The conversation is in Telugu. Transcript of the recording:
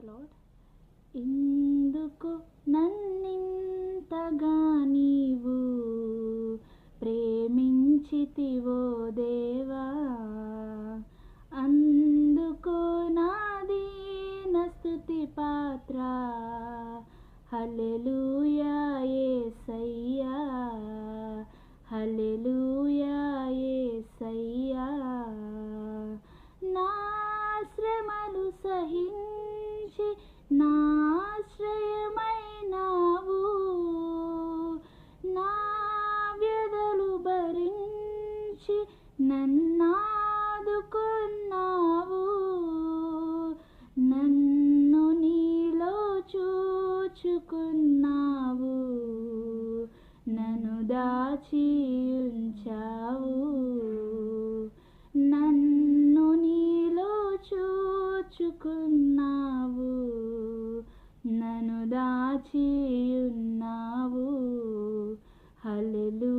లార్డ్. ఇందుకు నన్నింతగా నీవు ప్రేమించితివో దేవా, అందుకో నా దీన స్తుతి పాత్ర. హల్లెలూయా యేసయ్యా, హల్లెలూయా యేసయ్యా. నా శ్రమలు సహించి నా ఆశ్రయమైనావు, నా వ్యధలు భరించి నన్నాదుకున్నావు. నన్ను నీలో చూచుకున్నావు, నన్ను దాచి ఉంచావు. నన్ను నీలో చూచుకున్నావు, నన్ను దాచి ఉన్నావు. హల్లెలూయా.